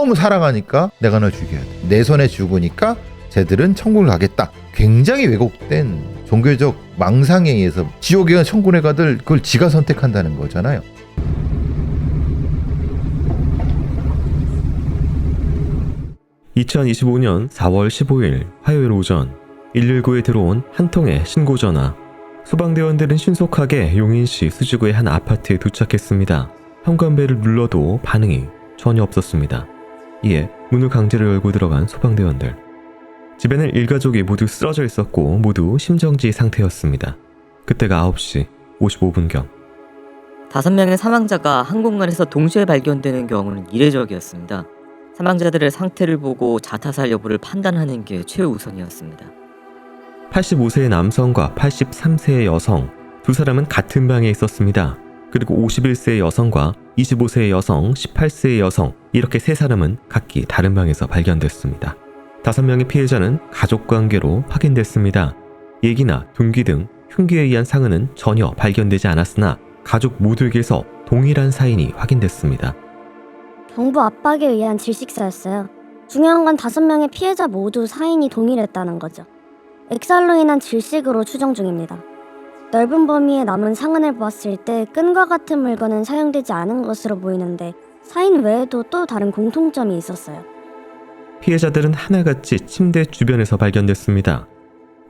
너무 사랑하니까 내가 널 죽여야 돼. 내 손에 죽으니까 쟤들은 천국을 가겠다. 굉장히 왜곡된 종교적 망상에 의해서 지옥에 간 천국에 가들 그걸 지가 선택한다는 거잖아요. (2025년 4월 15일) 화요일 오전 119에 들어온 한 통의 신고전화. 소방대원들은 신속하게 용인시 수지구의 한 아파트에 도착했습니다. 현관벨을 눌러도 반응이 전혀 없었습니다. 이에 문을 강제로 열고 들어간 소방대원들. 집에는 일가족이 모두 쓰러져 있었고 모두 심정지 상태였습니다. 그때가 9시 55분경. 5명의 사망자가 한 공간에서 동시에 발견되는 경우는 이례적이었습니다. 사망자들의 상태를 보고 자타살 여부를 판단하는 게 최우선이었습니다. 85세의 남성과 83세의 여성, 두 사람은 같은 방에 있었습니다. 그리고 51세의 여성과 25세의 여성, 18세의 여성, 이렇게 세 사람은 각기 다른 방에서 발견됐습니다. 5명의 피해자는 가족관계로 확인됐습니다. 얘기나 동기 등 흉기에 의한 상흔은 전혀 발견되지 않았으나 가족 모두에게서 동일한 사인이 확인됐습니다. 경부 압박에 의한 질식사였어요. 중요한 건 5명의 피해자 모두 사인이 동일했다는 거죠. 액살로 인한 질식으로 추정 중입니다. 넓은 범위의 남은 상흔을 보았을 때 끈과 같은 물건은 사용되지 않은 것으로 보이는데 사인 외에도 또 다른 공통점이 있었어요. 피해자들은 하나같이 침대 주변에서 발견됐습니다.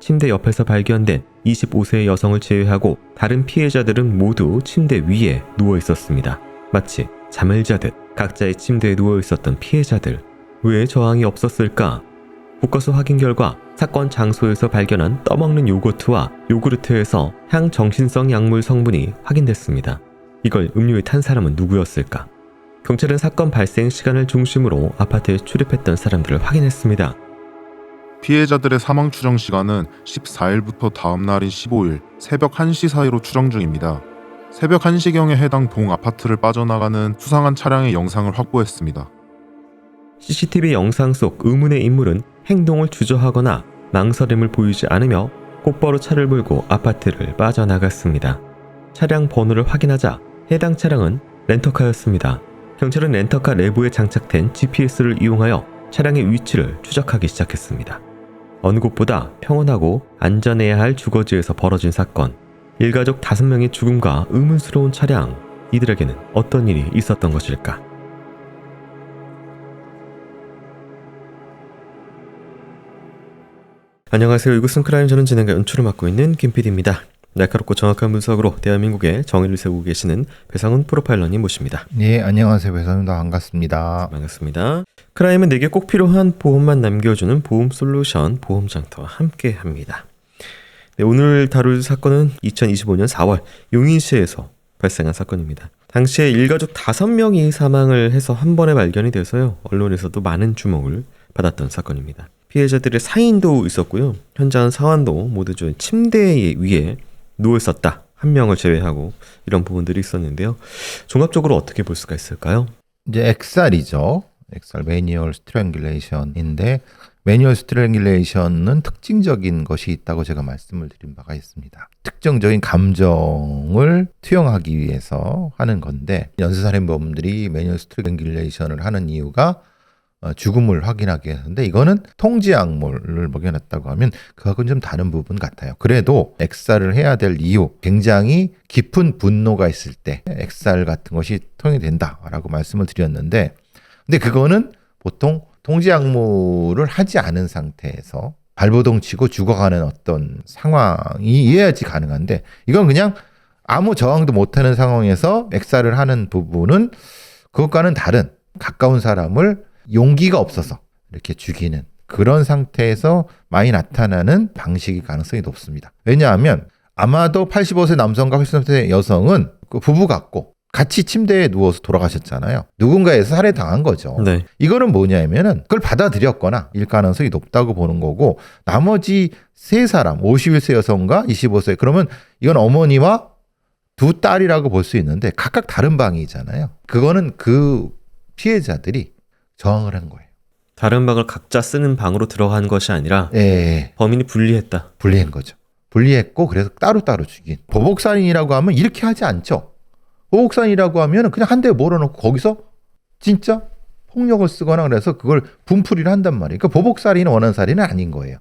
침대 옆에서 발견된 25세의 여성을 제외하고 다른 피해자들은 모두 침대 위에 누워 있었습니다. 마치 잠을 자듯 각자의 침대에 누워 있었던 피해자들. 왜 저항이 없었을까? 국과수 확인 결과 사건 장소에서 발견한 떠먹는 요거트와 요구르트에서 향정신성 약물 성분이 확인됐습니다. 이걸 음료에 탄 사람은 누구였을까? 경찰은 사건 발생 시간을 중심으로 아파트에 출입했던 사람들을 확인했습니다. 피해자들의 사망 추정 시간은 14일부터 다음 날인 15일 새벽 1시 사이로 추정 중입니다. 새벽 1시경에 해당 동 아파트를 빠져나가는 수상한 차량의 영상을 확보했습니다. CCTV 영상 속 의문의 인물은 행동을 주저하거나 망설임을 보이지 않으며 곧바로 차를 몰고 아파트를 빠져나갔습니다. 차량 번호를 확인하자 해당 차량은 렌터카였습니다. 경찰은 렌터카 내부에 장착된 GPS를 이용하여 차량의 위치를 추적하기 시작했습니다. 어느 곳보다 평온하고 안전해야 할 주거지에서 벌어진 사건. 일가족 5명의 죽음과 의문스러운 차량. 이들에게는 어떤 일이 있었던 것일까? 안녕하세요. 이곳은 크라임, 저는 진행과 연출을 맡고 있는 김PD입니다. 날카롭고 정확한 분석으로 대한민국의 정의를 세우고 계시는 배상훈 프로파일러님 모십니다. 네, 안녕하세요. 배상훈입니다. 반갑습니다. 반갑습니다. 크라임은 내게 꼭 필요한 보험만 남겨주는 보험 솔루션 보험장터와 함께합니다. 네, 오늘 다룰 사건은 2025년 4월 용인시에서 발생한 사건입니다. 당시에 일가족 5명이 사망을 해서 한 번에 발견이 돼서요, 언론에서도 많은 주목을 받았던 사건입니다. 피해자들의 사인도 있었고요. 현장 상황도 모두 좀 침대 위에 누워 있었다. 한 명을 제외하고 이런 부분들이 있었는데요. 종합적으로 어떻게 볼 수가 있을까요? 이제 액살이죠. 액살 매뉴얼 스트랭귤레이션인데 매뉴얼 스트랭귤레이션은 특징적인 것이 있다고 제가 말씀을 드린 바가 있습니다. 특정적인 감정을 투영하기 위해서 하는 건데 연쇄살인범들이 매뉴얼 스트랭귤레이션을 하는 이유가 죽음을 확인하기 위해서인데 이거는 통지약물을 먹여놨다고 하면 그하고는 좀 다른 부분 같아요. 그래도 액살을 해야 될 이유, 굉장히 깊은 분노가 있을 때 액살 같은 것이 통용이 된다라고 말씀을 드렸는데 근데 그거는 보통 통지약물을 하지 않은 상태에서 발버둥 치고 죽어가는 어떤 상황이 이해야지 가능한데 이건 그냥 아무 저항도 못하는 상황에서 액살을 하는 부분은 그것과는 다른 가까운 사람을 용기가 없어서 이렇게 죽이는 그런 상태에서 많이 나타나는 방식이 가능성이 높습니다. 왜냐하면 아마도 85세 남성과 83세 여성은 그 부부 같고 같이 침대에 누워서 돌아가셨잖아요. 누군가에서 살해당한 거죠. 네. 이거는 뭐냐면은 그걸 받아들였거나 일 가능성이 높다고 보는 거고 나머지 세 사람 51세 여성과 25세 그러면 이건 어머니와 두 딸이라고 볼 수 있는데 각각 다른 방이잖아요. 그거는 그 피해자들이 저항을 한 거예요. 다른 방을 각자 쓰는 방으로 들어간 것이 아니라 범인이 분리했다. 분리한 거죠. 분리했고 그래서 따로따로 죽인. 보복살인이라고 하면 이렇게 하지 않죠. 보복살인이라고 하면 그냥 한 대 몰아놓고 거기서 진짜 폭력을 쓰거나 그래서 그걸 분풀이를 한단 말이에요. 그러니까 보복살인은 원한살인은 아닌 거예요.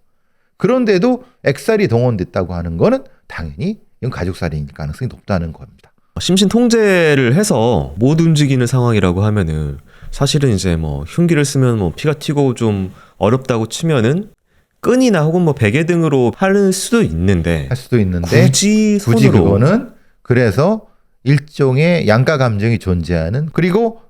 그런데도 액살이 동원됐다고 하는 거는 당연히 이건 가족살인일 가능성이 높다는 겁니다. 심신 통제를 해서 못 움직이는 상황이라고 하면은 사실은 이제 뭐 흉기를 쓰면 뭐 피가 튀고 좀 어렵다고 치면은 끈이나 혹은 뭐 베개 등으로 할 수도 있는데 굳이 손으로 그거는 그래서 일종의 양가 감정이 존재하는, 그리고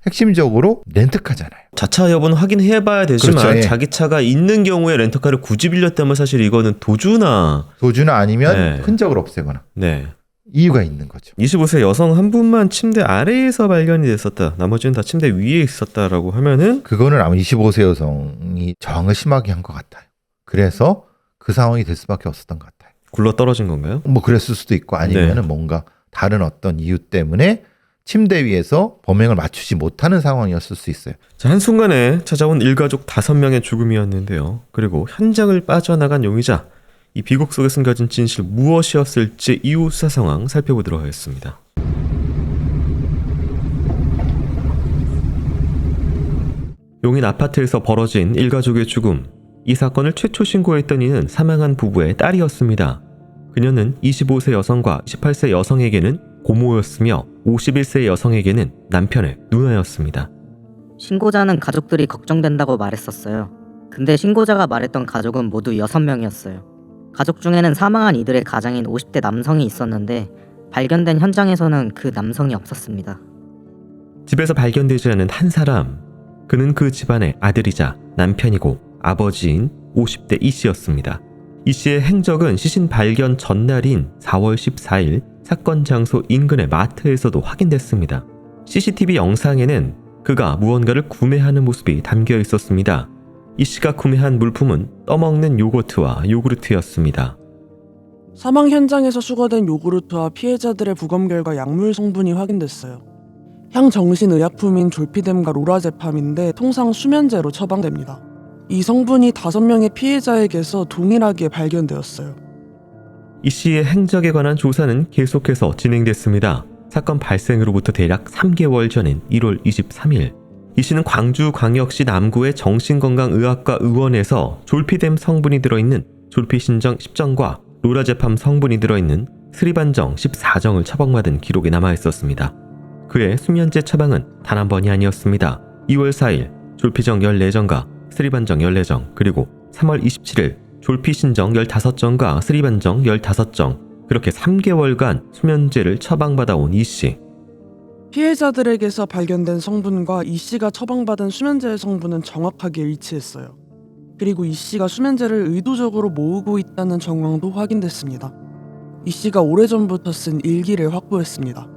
핵심적으로 렌트카잖아요. 자차 여부는 확인해봐야 되지만 그렇죠, 예. 자기 차가 있는 경우에 렌터카를 굳이 빌렸다면 사실 이거는 도주나 아니면 네. 흔적을 없애거나 네. 이유가 있는 거죠. 25세 여성 한 분만 침대 아래에서 발견이 됐었다. 나머지는 다 침대 위에 있었다라고 하면은 그거는 아마 25세 여성이 저항을 심하게 한 것 같아요. 그래서 그 상황이 될 수밖에 없었던 것 같아요. 굴러 떨어진 건가요? 뭐 그랬을 수도 있고 아니면은 네. 뭔가 다른 어떤 이유 때문에 침대 위에서 범행을 맞추지 못하는 상황이었을 수 있어요. 자, 한순간에 찾아온 일가족 5명의 죽음이었는데요. 그리고 현장을 빠져나간 용의자, 이 비극 속에 숨겨진 진실 무엇이었을지 이후 수사 상황 살펴보도록 하겠습니다. 용인 아파트에서 벌어진 일가족의 죽음. 이 사건을 최초 신고했던 이는 사망한 부부의 딸이었습니다. 그녀는 25세 여성과 18세 여성에게는 고모였으며 51세 여성에게는 남편의 누나였습니다. 신고자는 가족들이 걱정된다고 말했었어요. 근데 신고자가 말했던 가족은 모두 6명이었어요. 가족 중에는 사망한 이들의 가장인 50대 남성이 있었는데 발견된 현장에서는 그 남성이 없었습니다. 집에서 발견되지 않은 한 사람. 그는 그 집안의 아들이자 남편이고 아버지인 50대 이 씨였습니다. 이 씨의 행적은 시신 발견 전날인 4월 14일 사건 장소 인근의 마트에서도 확인됐습니다. CCTV 영상에는 그가 무언가를 구매하는 모습이 담겨 있었습니다. 이 씨가 구매한 물품은 떠먹는 요거트와 요구르트였습니다. 사망 현장에서 수거된 요구르트와 피해자들의 부검 결과 약물 성분이 확인됐어요. 향정신의약품인 졸피뎀과 로라제팜인데 통상 수면제로 처방됩니다. 이 성분이 5명의 피해자에게서 동일하게 발견되었어요. 이 씨의 행적에 관한 조사는 계속해서 진행됐습니다. 사건 발생으로부터 대략 3개월 전인 1월 23일 이 씨는 광주광역시 남구의 정신건강의학과 의원에서 졸피뎀 성분이 들어있는 졸피신정 10정과 로라제팜 성분이 들어있는 스리반정 14정을 처방받은 기록이 남아있었습니다. 그의 수면제 처방은 단 한 번이 아니었습니다. 2월 4일 졸피정 14정과 스리반정 14정, 그리고 3월 27일 졸피신정 15정과 스리반정 15정, 그렇게 3개월간 수면제를 처방받아온 이 씨. 피해자들에게서 발견된 성분과 이 씨가 처방받은 수면제의 성분은 정확하게 일치했어요. 그리고 이 씨가 수면제를 의도적으로 모으고 있다는 정황도 확인됐습니다. 이 씨가 오래전부터 쓴 일기를 확보했습니다.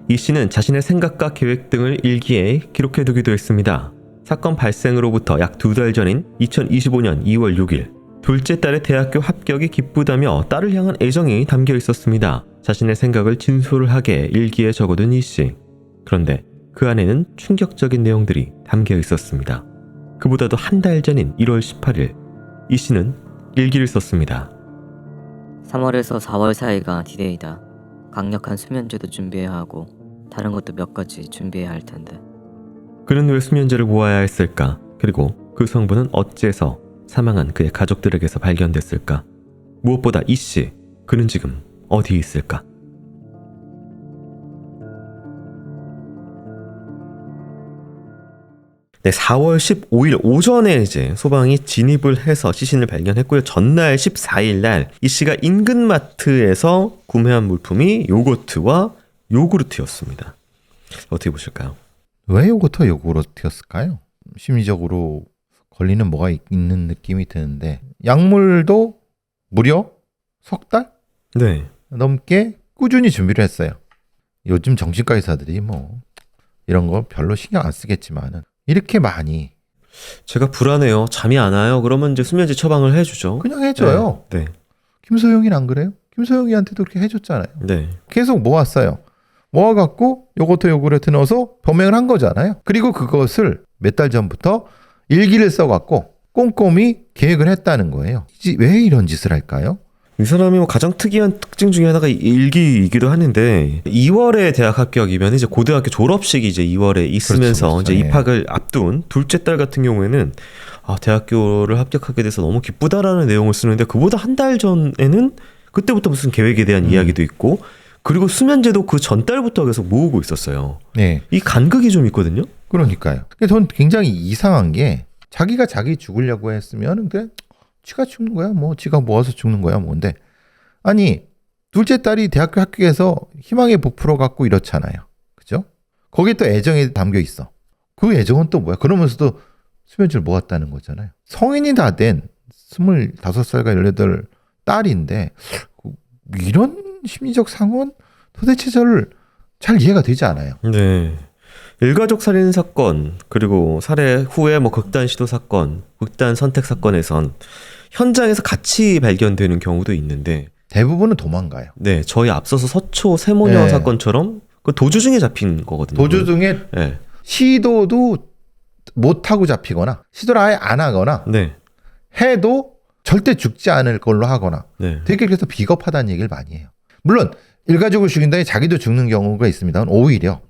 이 씨는 자신의 생각과 계획 등을 일기에 기록해두기도 했습니다. 사건 발생으로부터 약 2달 전인 2025년 2월 6일 둘째 딸의 대학교 합격이 기쁘다며 딸을 향한 애정이 담겨 있었습니다. 자신의 생각을 진솔을 하게 일기에 적어둔 이 씨. 그런데 그 안에는 충격적인 내용들이 담겨 있었습니다. 그보다도 한 달 전인 1월 18일 이 씨는 일기를 썼습니다. 3월에서 4월 사이가 디데이다. 강력한 수면제도 준비해야 하고 다른 것도 몇 가지 준비해야 할 텐데. 그는 왜 수면제를 모아야 했을까? 그리고 그 성분은 어째서 사망한 그의 가족들에게서 발견됐을까? 무엇보다 이 씨, 그는 지금 어디 있을까? 네, 4월 15일 오전에 이제 소방이 진입을 해서 시신을 발견했고요. 전날 14일 날 이 씨가 인근 마트에서 구매한 물품이 요거트와 요구르트였습니다. 어떻게 보실까요? 왜 요거트와 요구르트였을까요? 심리적으로 걸리는 뭐가 있는 느낌이 드는데, 약물도 무려 석 달 네. 넘게 꾸준히 준비를 했어요. 요즘 정신과 의사들이 뭐 이런 거 별로 신경 안 쓰겠지만은 이렇게 많이 제가 불안해요. 잠이 안 와요. 그러면 이제 수면제 처방을 해주죠. 그냥 해줘요. 네. 김소영이는 안 그래요? 김소영이한테도 그렇게 해줬잖아요. 네. 계속 모았어요. 모아갖고 요거트 요구르트 넣어서 범행을 한 거잖아요. 그리고 그것을 몇 달 전부터 일기를 써갖고 꼼꼼히 계획을 했다는 거예요. 왜 이런 짓을 할까요? 이 사람이 뭐 가장 특이한 특징 중에 하나가 일기이기도 하는데 2월에 대학 합격이면 이제 고등학교 졸업식이 이제 2월에 있으면서 그렇죠. 이제 예. 입학을 앞둔 둘째 딸 같은 경우에는 대학교를 합격하게 돼서 너무 기쁘다라는 내용을 쓰는데 그보다 한 달 전에는 그때부터 무슨 계획에 대한 이야기도 있고 그리고 수면제도 그 전달부터 계속 모으고 있었어요. 네. 이 간극이 좀 있거든요. 그러니까요. 근데 전 굉장히 이상한 게 자기가 자기 죽으려고 했으면 그냥 지가 죽는 거야. 뭐 지가 모아서 죽는 거야. 뭔데. 아니 둘째 딸이 대학교 합격해서 희망에 부풀어 갖고 이렇잖아요. 그죠? 거기에 또 애정이 담겨 있어. 그 애정은 또 뭐야? 그러면서도 수면제를 모았다는 거잖아요. 성인이 다 된 25살과 18 딸인데 이런 심리적 상황은 도대체 잘 이해가 되지 않아요. 네. 일가족 살인 사건 그리고 살해 후에 뭐 극단 시도 사건, 극단 선택 사건에선 현장에서 같이 발견되는 경우도 있는데 대부분은 도망가요. 네, 저희 앞서서 서초 세모녀 네. 사건처럼 그 도주 중에 잡힌 거거든요. 도주 중에 네. 시도도 못하고 잡히거나 시도를 아예 안 하거나 네. 해도 절대 죽지 않을 걸로 하거나 네. 되게 그래서 비겁하다는 얘기를 많이 해요. 물론 일가족을 죽인 다음에 자기도 죽는 경우가 있습니다만 오히려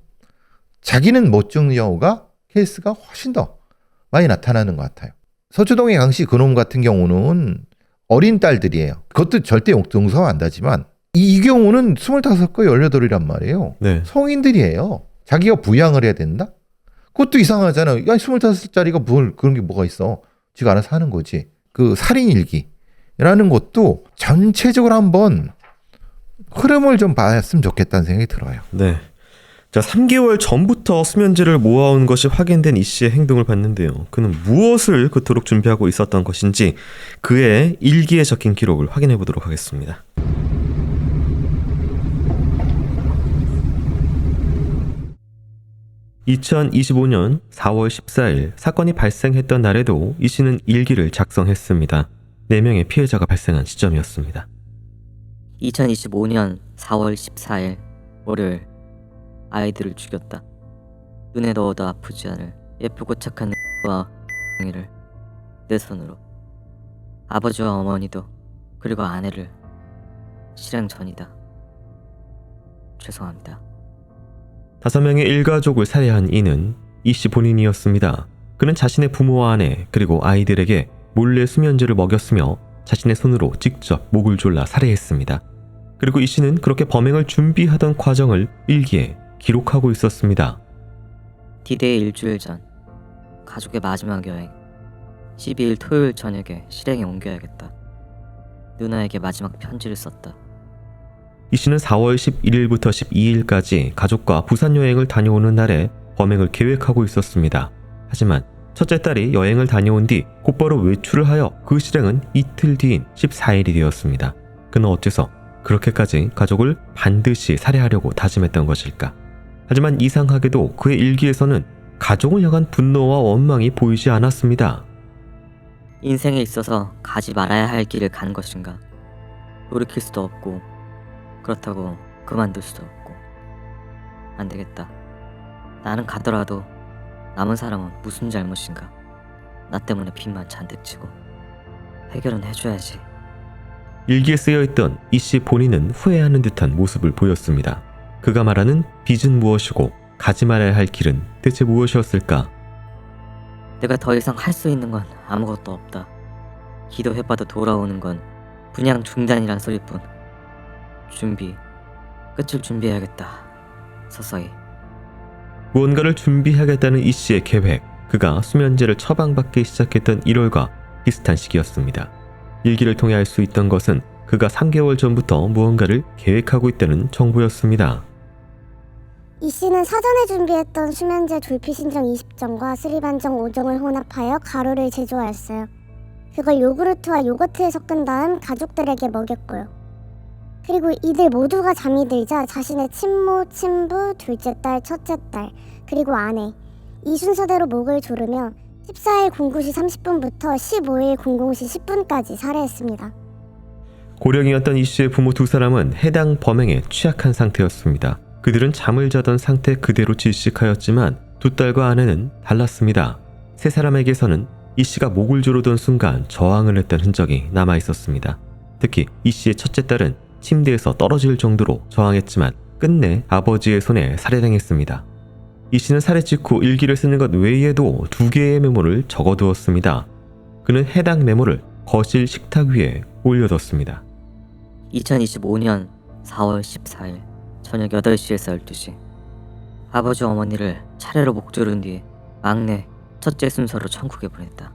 자기는 못 죽는 경우가 케이스가 훨씬 더 많이 나타나는 것 같아요. 서초동의 강씨 그놈 같은 경우는 어린 딸들이에요. 그것도 절대 용서 안 하지만 이 경우는 25과 18이란 말이에요. 네. 성인들이에요. 자기가 부양을 해야 된다? 그것도 이상하잖아요. 야, 25살짜리가 뭘 그런 게 뭐가 있어. 지가 알아서 하는 거지. 그 살인일기라는 것도 전체적으로 한번 흐름을 좀 봤으면 좋겠다는 생각이 들어요. 네. 자, 3개월 전부터 수면제를 모아온 것이 확인된 이 씨의 행동을 봤는데요. 그는 무엇을 그토록 준비하고 있었던 것인지 그의 일기에 적힌 기록을 확인해 보도록 하겠습니다. (2025년 4월 14일) 사건이 발생했던 날에도 이 씨는 일기를 작성했습니다. 4명의 피해자가 발생한 시점이었습니다. 2025년 4월 14일 월요일 아이들을 죽였다. 눈에 넣어도 아프지 않을 예쁘고 착한 와 이를 내 손으로 아버지와 어머니도 그리고 아내를 실행 전이다. 죄송합니다. 5명의 일가족을 살해한 이는 이 씨 본인이었습니다. 그는 자신의 부모와 아내 그리고 아이들에게 몰래 수면제를 먹였으며 자신의 손으로 직접 목을 졸라 살해했습니다. 그리고 이 씨는 그렇게 범행을 준비하던 과정을 일기에 기록하고 있었습니다. D-Day 일주일 전 가족의 마지막 여행 12일 토요일 저녁에 실행에 옮겨야겠다. 누나에게 마지막 편지를 썼다. 이 씨는 4월 11일부터 12일까지 가족과 부산 여행을 다녀오는 날에 범행을 계획하고 있었습니다. 하지만 첫째 딸이 여행을 다녀온 뒤 곧바로 외출을 하여 그 실행은 이틀 뒤인 14일이 되었습니다. 그는 어째서 그렇게까지 가족을 반드시 살해하려고 다짐했던 것일까? 하지만 이상하게도 그의 일기에서는 가족을 향한 분노와 원망이 보이지 않았습니다. 인생에 있어서 가지 말아야 할 길을 간 것인가? 돌이킬 수도 없고 그렇다고 그만둘 수도 없고. 안 되겠다. 나는 가더라도 남은 사람은 무슨 잘못인가? 나 때문에 빚만 잔뜩 지고 해결은 해줘야지. 일기에 쓰여있던 이 씨 본인은 후회하는 듯한 모습을 보였습니다. 그가 말하는 빚은 무엇이고 가지 말아야 할 길은 대체 무엇이었을까? 내가 더 이상 할 수 있는 건 아무것도 없다. 기도해봐도 돌아오는 건 분양 중단이란 소리뿐. 끝을 준비해야겠다. 서서히. 무언가를 준비하겠다는 이 씨의 계획, 그가 수면제를 처방받기 시작했던 1월과 비슷한 시기였습니다. 일기를 통해 알 수 있던 것은 그가 3개월 전부터 무언가를 계획하고 있다는 정보였습니다. 이 씨는 사전에 준비했던 수면제 졸피 신청 20정과 수리반정 5정을 혼합하여 가루를 제조하였어요. 그걸 요구르트와 요거트에 섞은 다음 가족들에게 먹였고요. 그리고 이들 모두가 잠이 들자 자신의 친모, 친부, 둘째 딸, 첫째 딸, 그리고 아내 이 순서대로 목을 조르며 14일 09시 30분부터 15일 00시 10분까지 살해했습니다. 고령이었던 이 씨의 부모 2사람은 해당 범행에 취약한 상태였습니다. 그들은 잠을 자던 상태 그대로 질식하였지만 2딸과 아내는 달랐습니다. 3사람에게서는 이 씨가 목을 조르던 순간 저항을 했던 흔적이 남아 있었습니다. 특히 이 씨의 첫째 딸은 침대에서 떨어질 정도로 저항했지만 끝내 아버지의 손에 살해당했습니다. 이 씨는 살해 직후 일기를 쓰는 것 외에도 2개의 메모를 적어두었습니다. 그는 해당 메모를 거실 식탁 위에 올려뒀습니다. 2025년 4월 14일 저녁 8시에서 12시 아버지 어머니를 차례로 목 조른 뒤에 막내, 첫째 순서로 천국에 보냈다.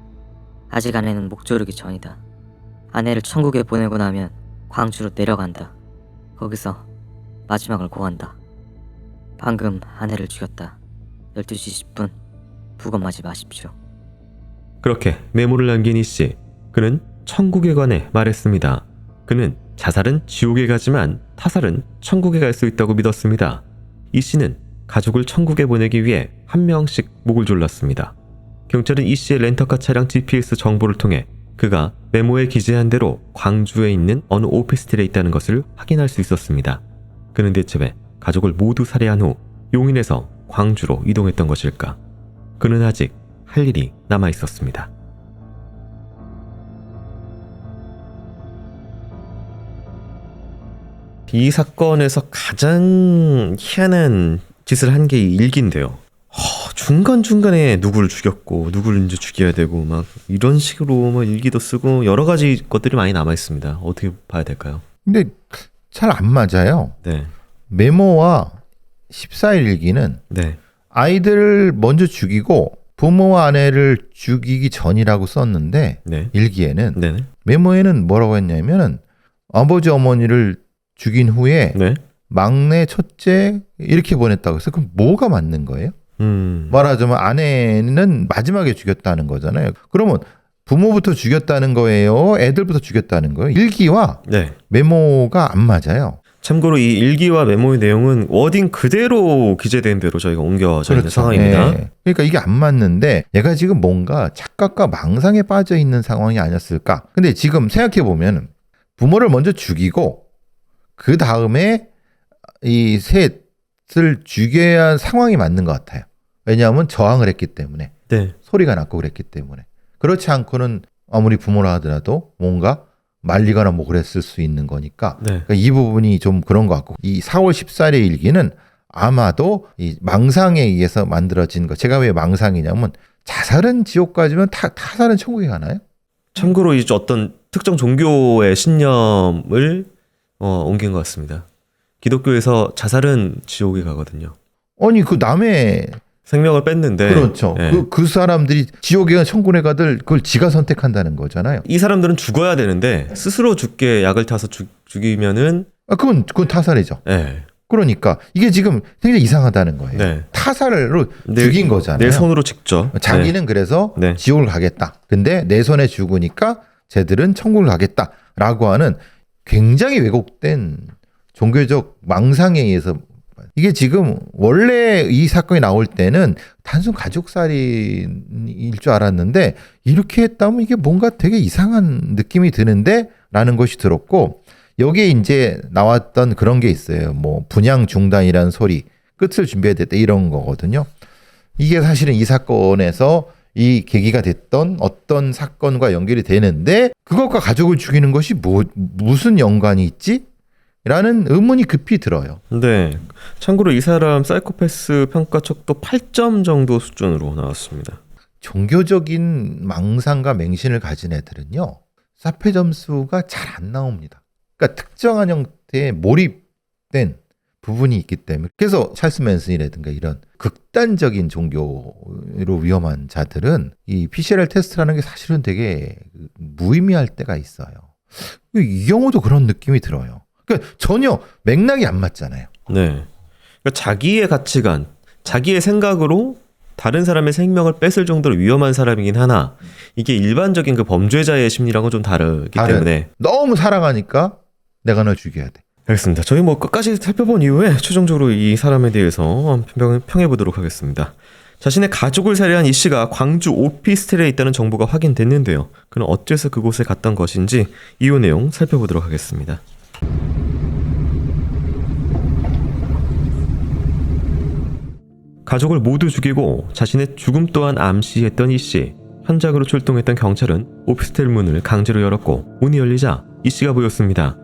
아직 아내는 목 조르기 전이다. 아내를 천국에 보내고 나면 광주로 내려간다. 거기서 마지막을 고한다. 방금 아내를 죽였다. 12시 10분 부검 맞이 마십시오. 그렇게 메모를 남긴 이 씨, 그는 천국에 관해 말했습니다. 그는 자살은 지옥에 가지만 타살은 천국에 갈 수 있다고 믿었습니다. 이 씨는 가족을 천국에 보내기 위해 한 명씩 목을 졸랐습니다. 경찰은 이 씨의 렌터카 차량 GPS 정보를 통해 그가 메모에 기재한 대로 광주에 있는 어느 오피스텔에 있다는 것을 확인할 수 있었습니다. 그는 대체 왜 가족을 모두 살해한 후 용인에서 광주로 이동했던 것일까? 그는 아직 할 일이 남아 있었습니다. 이 사건에서 가장 희한한 짓을 한 게 일기인데요. 중간중간에 누구를 죽였고 누구를 이제 죽여야 되고 막 이런 식으로 막 일기도 쓰고 여러 가지 것들이 많이 남아 있습니다. 어떻게 봐야 될까요? 근데 잘 안 맞아요. 네. 메모와 14일 일기는 네. 아이들을 먼저 죽이고 부모와 아내를 죽이기 전이라고 썼는데 네. 일기에는 네. 메모에는 뭐라고 했냐면은 아버지 어머니를 죽인 후에 네. 막내 첫째 이렇게 보냈다고 해서 그럼 뭐가 맞는 거예요? 말하자면 아내는 마지막에 죽였다는 거잖아요. 그러면 부모부터 죽였다는 거예요? 애들부터 죽였다는 거예요? 일기와 네. 메모가 안 맞아요. 참고로 이 일기와 메모의 내용은 워딩 그대로 기재된 대로 저희가 옮겨져 있는 상황입니다. 예. 그러니까 이게 안 맞는데 얘가 지금 뭔가 착각과 망상에 빠져 있는 상황이 아니었을까? 근데 지금 생각해 보면 부모를 먼저 죽이고 그 다음에 이 셋을 죽여야 한 상황이 맞는 것 같아요. 왜냐하면 저항을 했기 때문에 네. 소리가 났고 그랬기 때문에 그렇지 않고는 아무리 부모라 하더라도 뭔가 말리거나 뭐 그랬을 수 있는 거니까 네. 그러니까 이 부분이 좀 그런 것 같고 이 4월 14일의 일기는 아마도 이 망상에 의해서 만들어진 거. 제가 왜 망상이냐면 자살은 지옥 가지면 타살은 천국에 가나요? 참고로 이제 어떤 특정 종교의 신념을 옮긴 것 같습니다. 기독교에서 자살은 지옥에 가거든요. 아니 그 남의 생명을 뺐는데 그렇죠. 네. 그 사람들이 지옥에 가 천국에 가들 그걸 지가 선택한다는 거잖아요. 이 사람들은 죽어야 되는데 스스로 죽게 약을 타서 죽이면은 그건 타살이죠. 네. 그러니까 이게 지금 굉장히 이상하다는 거예요. 네. 타살로 죽인 거잖아요. 내 손으로 직접. 자기는 그래서 네. 지옥을 가겠다. 근데 내 손에 죽으니까 쟤들은 천국을 가겠다라고 하는 굉장히 왜곡된 종교적 망상에 의해서 이게 지금 원래 이 사건이 나올 때는 단순 가족살인일 줄 알았는데 이렇게 했다면 이게 뭔가 되게 이상한 느낌이 드는데 라는 것이 들었고 여기에 이제 나왔던 그런 게 있어요. 뭐 분양 중단이라는 소리 끝을 준비해야 됐다 이런 거거든요. 이게 사실은 이 사건에서 이 계기가 됐던 어떤 사건과 연결이 되는데 그것과 가족을 죽이는 것이 무슨 연관이 있지? 라는 의문이 급히 들어요. 네. 참고로 이 사람 사이코패스 평가 척도 8점 정도 수준으로 나왔습니다. 종교적인 망상과 맹신을 가진 애들은요. 사페 점수가 잘 안 나옵니다. 그러니까 특정한 형태의 몰입된 부분이 있기 때문에 그래서 찰스 맨슨이라든가 이런 극단적인 종교로 위험한 자들은 이 PCR 테스트라는 게 사실은 되게 무의미할 때가 있어요. 이 경우도 그런 느낌이 들어요. 그러니까 전혀 맥락이 안 맞잖아요. 네. 그러니까 자기의 가치관, 자기의 생각으로 다른 사람의 생명을 뺏을 정도로 위험한 사람이긴 하나 이게 일반적인 그 범죄자의 심리랑은 좀 다르기 때문에 너무 사랑하니까 내가 널 죽여야 돼. 알겠습니다. 저희 뭐 끝까지 살펴본 이후에 최종적으로 이 사람에 대해서 평해 보도록 하겠습니다. 자신의 가족을 살해한 이 씨가 광주 오피스텔에 있다는 정보가 확인됐는데요. 그는 어째서 그곳에 갔던 것인지 이후 내용 살펴보도록 하겠습니다. 가족을 모두 죽이고 자신의 죽음 또한 암시했던 이 씨. 현장으로 출동했던 경찰은 오피스텔 문을 강제로 열었고 문이 열리자 이 씨가 보였습니다.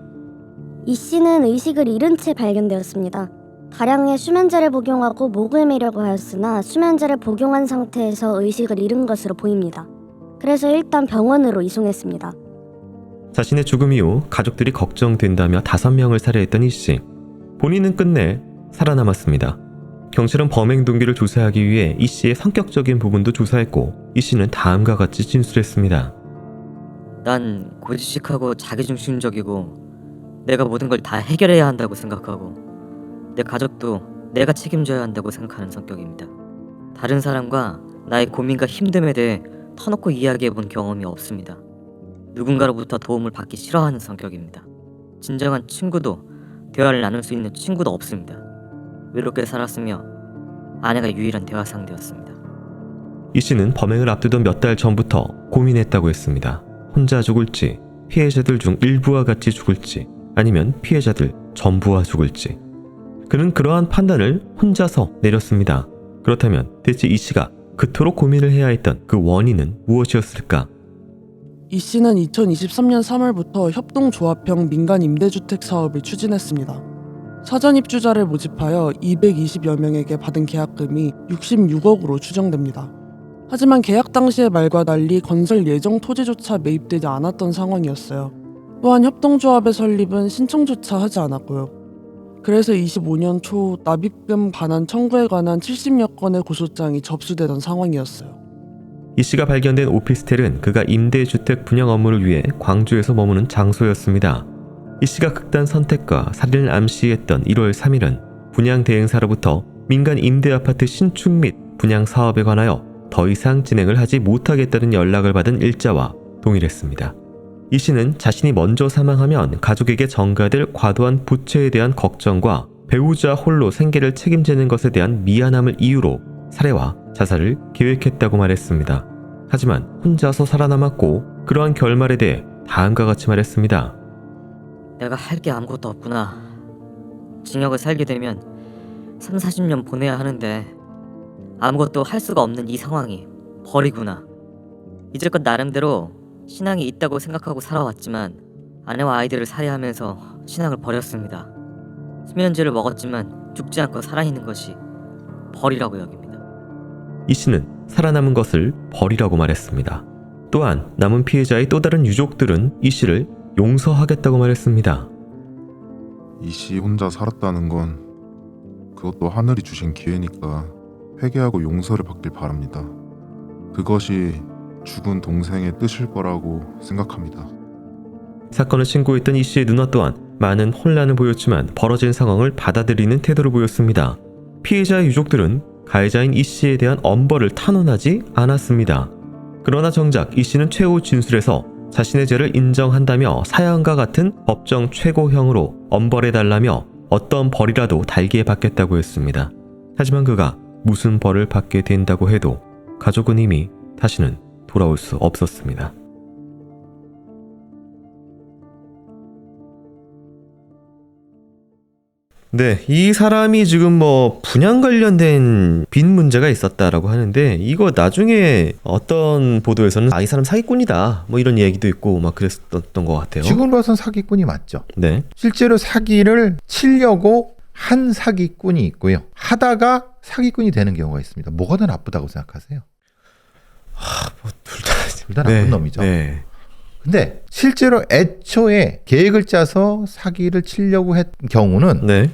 이 씨는 의식을 잃은 채 발견되었습니다. 다량의 수면제를 복용하고 목을 매려고 하였으나 수면제를 복용한 상태에서 의식을 잃은 것으로 보입니다. 그래서 일단 병원으로 이송했습니다. 자신의 죽음 이후 가족들이 걱정된다며 5명을 살해했던 이 씨. 본인은 끝내 살아남았습니다. 경찰은 범행 동기를 조사하기 위해 이 씨의 성격적인 부분도 조사했고 이 씨는 다음과 같이 진술했습니다. 난 고지식하고 자기중심적이고 내가 모든 걸 다 해결해야 한다고 생각하고 내 가족도 내가 책임져야 한다고 생각하는 성격입니다. 다른 사람과 나의 고민과 힘듦에 대해 터놓고 이야기해본 경험이 없습니다. 누군가로부터 도움을 받기 싫어하는 성격입니다. 진정한 친구도 대화를 나눌 수 있는 친구도 없습니다. 외롭게 살았으며 아내가 유일한 대화 상대였습니다. 이 씨는 범행을 앞두던 몇 달 전부터 고민했다고 했습니다. 혼자 죽을지, 피해자들 중 일부와 같이 죽을지, 아니면 피해자들 전부와 죽을지. 그는 그러한 판단을 혼자서 내렸습니다. 그렇다면 대체 이 씨가 그토록 고민을 해야 했던 그 원인은 무엇이었을까? 이 씨는 2023년 3월부터 협동조합형 민간 임대주택 사업을 추진했습니다. 사전 입주자를 모집하여 220여 명에게 받은 계약금이 66억으로 추정됩니다. 하지만 계약 당시의 말과 달리 건설 예정 토지조차 매입되지 않았던 상황이었어요. 또한 협동조합의 설립은 신청조차 하지 않았고요. 그래서 25년 초 납입금 반환 청구에 관한 70여 건의 고소장이 접수되던 상황이었어요. 이 씨가 발견된 오피스텔은 그가 임대주택 분양 업무를 위해 광주에서 머무는 장소였습니다. 이 씨가 극단 선택과 살인을 암시했던 1월 3일은 분양 대행사로부터 민간 임대아파트 신축 및 분양 사업에 관하여 더 이상 진행을 하지 못하겠다는 연락을 받은 일자와 동일했습니다. 이 씨는 자신이 먼저 사망하면 가족에게 전가될 과도한 부채에 대한 걱정과 배우자 홀로 생계를 책임지는 것에 대한 미안함을 이유로 살해와 자살을 계획했다고 말했습니다. 하지만 혼자서 살아남았고 그러한 결말에 대해 다음과 같이 말했습니다. 내가 할 게 아무것도 없구나. 징역을 살게 되면 3, 40년 보내야 하는데 아무것도 할 수가 없는 이 상황이 벌이구나. 이제껏 나름대로 신앙이 있다고 생각하고 살아왔지만 아내와 아이들을 살해하면서 신앙을 버렸습니다. 수면제를 먹었지만 죽지 않고 살아있는 것이 벌이라고 여깁니다. 이 씨는 살아남은 것을 벌이라고 말했습니다. 또한 남은 피해자의 또 다른 유족들은 이 씨를 용서하겠다고 말했습니다. 이 씨 혼자 살았다는 건 그것도 하늘이 주신 기회니까 회개하고 용서를 받길 바랍니다. 그것이 죽은 동생의 뜻일 거라고 생각합니다. 사건을 신고했던 이 씨의 누나 또한 많은 혼란을 보였지만 벌어진 상황을 받아들이는 태도를 보였습니다. 피해자의 유족들은 가해자인 이 씨에 대한 엄벌을 탄원하지 않았습니다. 그러나 정작 이 씨는 최후 진술에서 자신의 죄를 인정한다며 사형과 같은 법정 최고형으로 엄벌해달라며 어떤 벌이라도 달게 받겠다고 했습니다. 하지만 그가 무슨 벌을 받게 된다고 해도 가족은 이미 다시는 돌아올 수 없었습니다. 네, 이 사람이 지금 뭐 분양 관련된 빚 문제가 있었다라고 하는데 이거 나중에 어떤 보도에서는 이 사람 사기꾼이다 뭐 이런 얘기도 있고 막 그랬었던 것 같아요. 지금 봐선 사기꾼이 맞죠. 네, 실제로 사기를 치려고 한 사기꾼이 있고요. 하다가 사기꾼이 되는 경우가 있습니다. 뭐가 더 나쁘다고 생각하세요? 둘 다 나쁜 놈이죠. 네. 근데 실제로 애초에 계획을 짜서 사기를 치려고 했 경우는 네.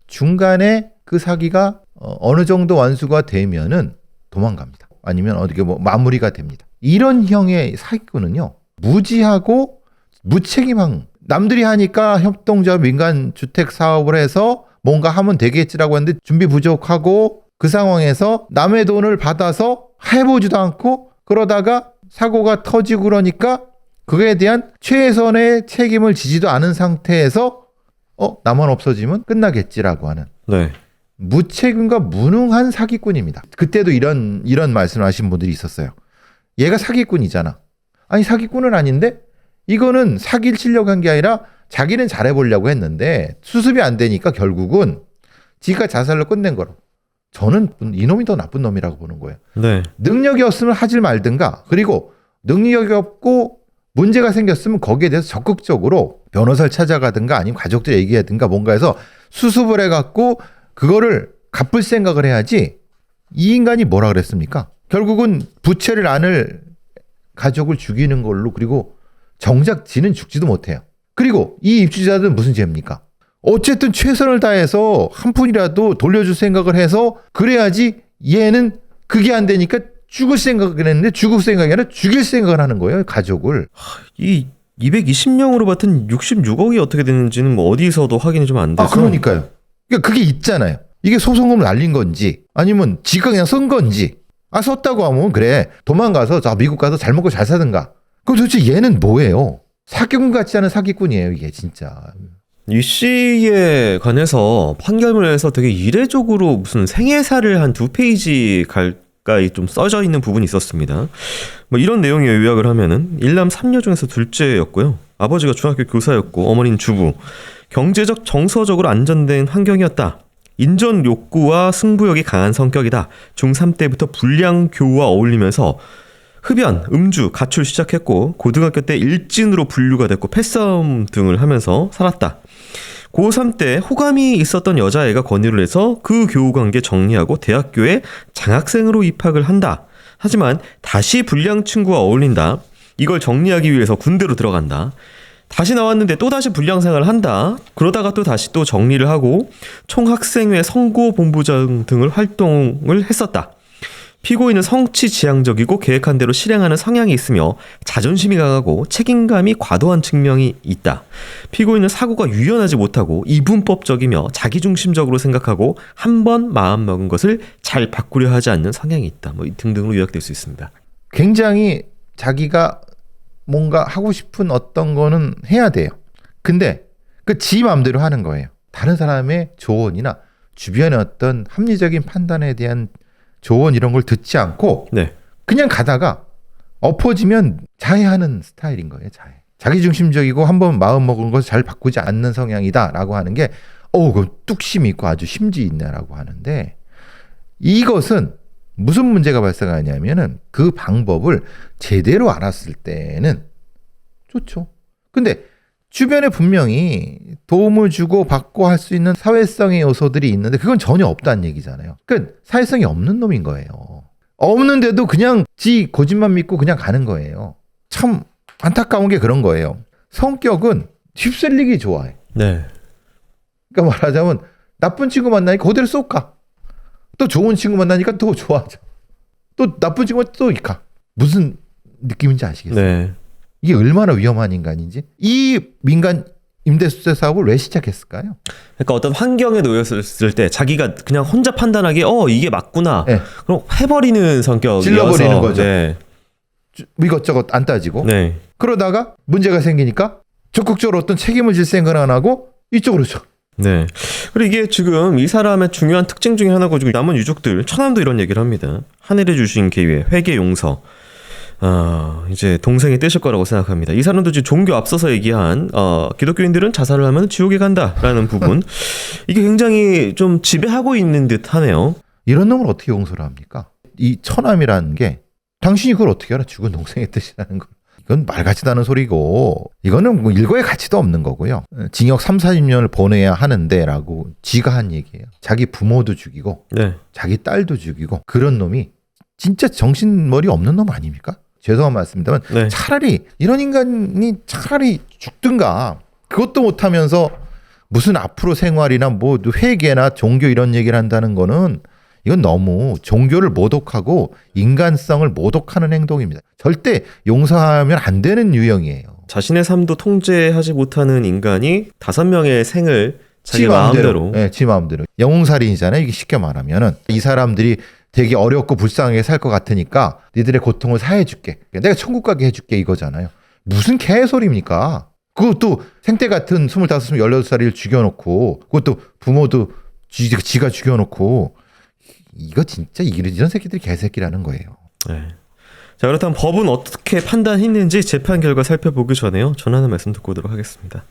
중간에 그 사기가 어느 정도 완수가 되면은 도망갑니다. 아니면 어떻게 뭐 마무리가 됩니다. 이런 형의 사기꾼은요, 무지하고 무책임한, 남들이 하니까 협동조합 민간 주택 사업을 해서 뭔가 하면 되겠지라고 했는데 준비 부족하고 그 상황에서 남의 돈을 받아서 해보지도 않고 그러다가 사고가 터지고 그러니까 그에 대한 최선의 책임을 지지도 않은 상태에서 나만 없어지면 끝나겠지라고 하는 네. 무책임과 무능한 사기꾼입니다. 그때도 이런 말씀을 하신 분들이 있었어요. 얘가 사기꾼이잖아. 아니 사기꾼은 아닌데 이거는 사기를 치려고 한 게 아니라 자기는 잘해보려고 했는데 수습이 안 되니까 결국은 지가 자살로 끝낸 거로. 저는 이놈이 더 나쁜 놈이라고 보는 거예요. 네. 능력이 없으면 하질 말든가. 그리고 능력이 없고 문제가 생겼으면 거기에 대해서 적극적으로 변호사를 찾아가든가 아니면 가족들 얘기하든가 뭔가 해서 수습을 해갖고 그거를 갚을 생각을 해야지. 이 인간이 뭐라 그랬습니까? 결국은 부채를 안을 가족을 죽이는 걸로, 그리고 정작 지는 죽지도 못해요. 그리고 이 입주자들은 무슨 죄입니까? 어쨌든 최선을 다해서 한 푼이라도 돌려줄 생각을 해서 그래야지. 얘는 그게 안 되니까 죽을 생각을 했는데 죽을 생각이 아니라 죽일 생각을 하는 거예요, 가족을. 이 220명으로 봤던 66억이 어떻게 되는지는 뭐 어디서도 확인이 좀 안 돼서. 그러니까요. 그러니까 그게 있잖아요. 이게 소송금을 날린 건지 아니면 지가 그냥 쓴 건지. 썼다고 하면 그래, 도망가서 미국 가서 잘 먹고 잘 사든가. 그럼 도대체 얘는 뭐예요? 사기꾼 같지 않은 사기꾼이에요, 이게 진짜. 이 씨에 관해서 판결문에서 되게 이례적으로 무슨 생애사를 한 2페이지 가까이 좀 써져 있는 부분이 있었습니다. 뭐 이런 내용이에요. 요약을 하면은 일남 3녀 중에서 둘째였고요. 아버지가 중학교 교사였고 어머니는 주부. 경제적 정서적으로 안정된 환경이었다. 인전 욕구와 승부욕이 강한 성격이다. 중3 때부터 불량 교우와 어울리면서 흡연, 음주, 가출 시작했고 고등학교 때 일진으로 분류가 됐고 패싸움 등을 하면서 살았다. 고3 때 호감이 있었던 여자애가 권유를 해서 그 교우관계 정리하고 대학교에 장학생으로 입학을 한다. 하지만 다시 불량 친구와 어울린다. 이걸 정리하기 위해서 군대로 들어간다. 다시 나왔는데 또다시 불량 생활을 한다. 그러다가 또 다시 또 정리를 하고 총학생회 선고본부장 등을 활동을 했었다. 피고인은 성취지향적이고 계획한 대로 실행하는 성향이 있으며 자존심이 강하고 책임감이 과도한 측면이 있다. 피고인은 사고가 유연하지 못하고 이분법적이며 자기중심적으로 생각하고 한 번 마음먹은 것을 잘 바꾸려 하지 않는 성향이 있다. 뭐 등등으로 요약될 수 있습니다. 굉장히 자기가 뭔가 하고 싶은 어떤 거는 해야 돼요. 근데 그 지 마음대로 하는 거예요. 다른 사람의 조언이나 주변의 어떤 합리적인 판단에 대한 조언 이런 걸 듣지 않고 네. 그냥 가다가 엎어지면 자해하는 스타일인 거예요. 자해. 자기중심적이고 한번 마음 먹은 것을 잘 바꾸지 않는 성향이다라고 하는 게 그 뚝심이 있고 아주 심지 있네라고 하는데, 이것은 무슨 문제가 발생하냐면은 그 방법을 제대로 알았을 때는 좋죠. 근데 주변에 분명히 도움을 주고 받고 할 수 있는 사회성의 요소들이 있는데 그건 전혀 없다는 얘기잖아요. 그러니까 사회성이 없는 놈인 거예요. 없는데도 그냥 지 고집만 믿고 그냥 가는 거예요. 참 안타까운 게 그런 거예요. 성격은 휩쓸리기 좋아해. 네. 그러니까 말하자면 나쁜 친구 만나니까 그대로 쏙 가. 또 좋은 친구 만나니까 또 좋아하죠. 또 나쁜 친구가 또 가. 무슨 느낌인지 아시겠어요? 네. 이게 얼마나 위험한 인간인지. 이 민간 임대주택 사업을 왜 시작했을까요? 그러니까 어떤 환경에 놓였을 때 자기가 그냥 혼자 판단하기에 이게 맞구나. 네. 그럼 해버리는 성격이어서 질러버리는 거죠. 네. 이것저것 안 따지고. 네. 그러다가 문제가 생기니까 적극적으로 어떤 책임을 질 생각을 안 하고 이쪽으로 쳐. 네. 그리고 이게 지금 이 사람의 중요한 특징 중에 하나가 지금 남은 유족들, 처남도 이런 얘기를 합니다. 하늘에 주신 기회, 회개 용서. 이제 동생이 떼실 거라고 생각합니다. 이 사람도 지금 종교 앞서서 얘기한 기독교인들은 자살을 하면 지옥에 간다라는 부분. 이게 굉장히 좀 지배하고 있는 듯 하네요. 이런 놈을 어떻게 용서를 합니까? 이 처남이라는 게 당신이 그걸 어떻게 알아? 죽은 동생의 뜻이라는 걸. 이건 말 같지도 않은 소리고 이거는 뭐 일거의 가치도 없는 거고요. 징역 3, 40년을 보내야 하는데 라고 지가 한 얘기예요. 자기 부모도 죽이고 네. 자기 딸도 죽이고 그런 놈이 진짜 정신머리 없는 놈 아닙니까? 죄송한 말씀입니다만 네. 차라리 이런 인간이 차라리 죽든가. 그것도 못하면서 무슨 앞으로 생활이나 뭐 회계나 종교 이런 얘기를 한다는 거는 이건 너무 종교를 모독하고 인간성을 모독하는 행동입니다. 절대 용서하면 안 되는 유형이에요. 자신의 삶도 통제하지 못하는 인간이 5명의 생을 자기 마음대로. 네, 지 마음대로. 영웅살인이잖아요. 이게 쉽게 말하면은 이 사람들이 되게 어렵고 불쌍하게 살 것 같으니까 니들의 고통을 사해줄게. 내가 천국 가게 해줄게 이거잖아요. 무슨 개소리입니까? 그것도 생태 같은 25, 18살을 죽여놓고 그것도 부모도 지가 죽여놓고 이거 진짜 이런 새끼들이 개새끼라는 거예요. 네. 자, 그렇다면 법은 어떻게 판단했는지 재판 결과 살펴보기 전에요. 전하는 말씀 듣고 오도록 하겠습니다.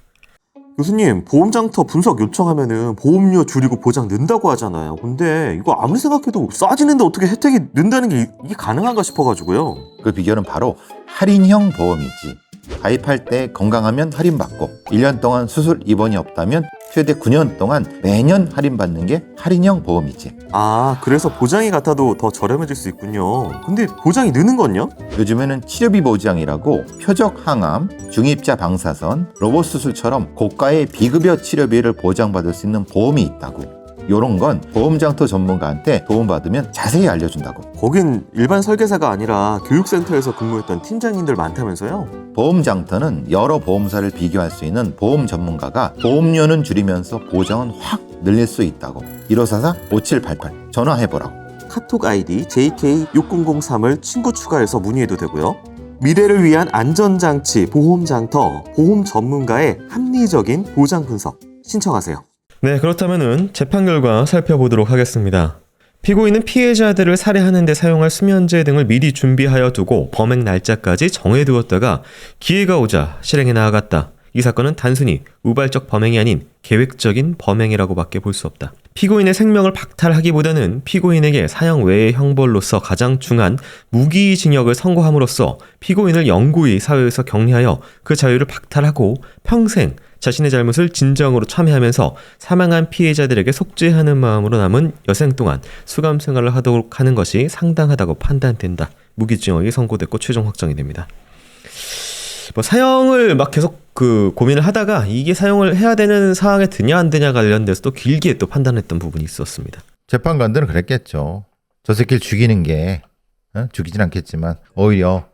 교수님, 보험장터 분석 요청하면은 보험료 줄이고 보장 는다고 하잖아요. 근데 이거 아무리 생각해도 싸지는데 어떻게 혜택이 는다는 게 이게 가능한가 싶어가지고요. 그 비결은 바로 할인형 보험이지. 가입할 때 건강하면 할인받고 1년 동안 수술 입원이 없다면 최대 9년 동안 매년 할인받는 게 할인형 보험이지. 아, 그래서 보장이 같아도 더 저렴해질 수 있군요. 근데 보장이 느는 건요? 요즘에는 치료비 보장이라고 표적 항암, 중입자 방사선, 로봇 수술처럼 고가의 비급여 치료비를 보장받을 수 있는 보험이 있다고. 요런 건 보험장터 전문가한테 도움받으면 자세히 알려준다고. 거긴 일반 설계사가 아니라 교육센터에서 근무했던 팀장님들 많다면서요? 보험장터는 여러 보험사를 비교할 수 있는 보험 전문가가 보험료는 줄이면서 보장은 확 늘릴 수 있다고. 1544-5788 전화해보라고. 카톡 아이디 JK6003을 친구 추가해서 문의해도 되고요. 미래를 위한 안전장치 보험장터 보험 전문가의 합리적인 보장 분석 신청하세요. 네, 그렇다면은 재판 결과 살펴보도록 하겠습니다. 피고인은 피해자들을 살해하는 데 사용할 수면제 등을 미리 준비하여 두고 범행 날짜까지 정해두었다가 기회가 오자 실행에 나아갔다. 이 사건은 단순히 우발적 범행이 아닌 계획적인 범행이라고밖에 볼 수 없다. 피고인의 생명을 박탈하기보다는 피고인에게 사형 외의 형벌로서 가장 중한 무기징역을 선고함으로써 피고인을 영구히 사회에서 격리하여 그 자유를 박탈하고 평생 자신의 잘못을 진정으로 참회하면서 사망한 피해자들에게 속죄하는 마음으로 남은 여생 동안 수감 생활을 하도록 하는 것이 상당하다고 판단된다. 무기징역이 선고됐고 최종 확정이 됩니다. 뭐 사형을 막 계속 고민을 하다가 이게 사형을 해야 되는 상황에 드냐 안 되냐 관련돼서 또 길게 또 판단했던 부분이 있었습니다. 재판관들은 그랬겠죠. 저 새끼를 죽이는 게 죽이진 않겠지만 오히려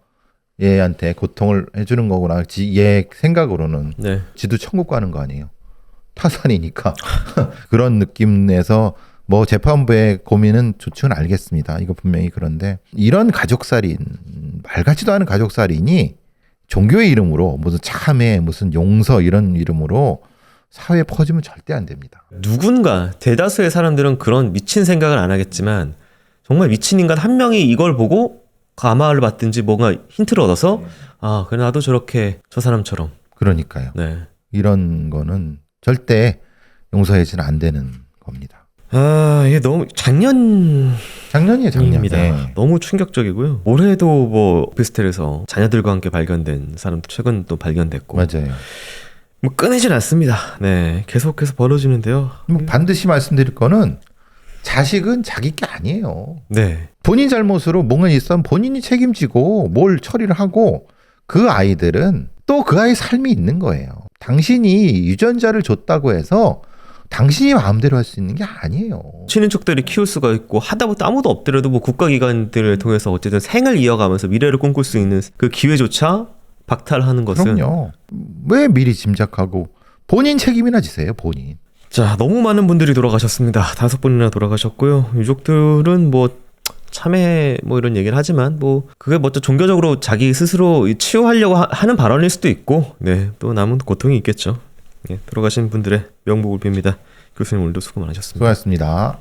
얘한테 고통을 해주는 거구나. 얘 생각으로는 네. 지도 천국 가는 거 아니에요. 타산이니까. 그런 느낌에서 뭐 재판부의 고민은 좋지는 알겠습니다. 이거 분명히. 그런데 이런 가족살인, 말 같지도 않은 가족살인이 종교의 이름으로 무슨 참회, 무슨 용서 이런 이름으로 사회에 퍼지면 절대 안 됩니다. 누군가 대다수의 사람들은 그런 미친 생각을 안 하겠지만 정말 미친 인간 한 명이 이걸 보고 감화를 받든지 뭔가 힌트를 얻어서 아, 그래 나도 저렇게 저 사람처럼. 그러니까요. 네. 이런 거는 절대 용서해서는 안 되는 겁니다. 아, 이게 너무 작년이에요. 작년이에요. 네. 너무 충격적이고요. 올해도 뭐 오피스텔에서 자녀들과 함께 발견된 사람도 최근 또 발견됐고. 맞아요. 뭐 끊이질 않습니다. 네, 계속해서 벌어지는데요. 뭐 반드시 말씀드릴 거는 자식은 자기 게 아니에요. 네. 본인 잘못으로 뭔가 있으면 본인이 책임지고 뭘 처리를 하고 그 아이들은 또 그 아이 삶이 있는 거예요. 당신이 유전자를 줬다고 해서 당신이 마음대로 할 수 있는 게 아니에요. 친인척들이 키울 수가 있고 하다못해 아무도 없더라도 뭐 국가기관들을 통해서 어쨌든 생을 이어가면서 미래를 꿈꿀 수 있는 그 기회조차 박탈하는 것은. 그럼요. 왜 미리 짐작하고 본인 책임이나 지세요. 본인. 자, 너무 많은 분들이 돌아가셨습니다. 5분이나 돌아가셨고요. 유족들은 뭐 참회 뭐 이런 얘기를 하지만 뭐 그게 먼저 종교적으로 자기 스스로 치유하려고 하는 발언일 수도 있고, 네, 또 남은 고통이 있겠죠. 예, 돌아가신 분들의 명복을 빕니다. 교수님 오늘도 수고 많으셨습니다. 수고하셨습니다.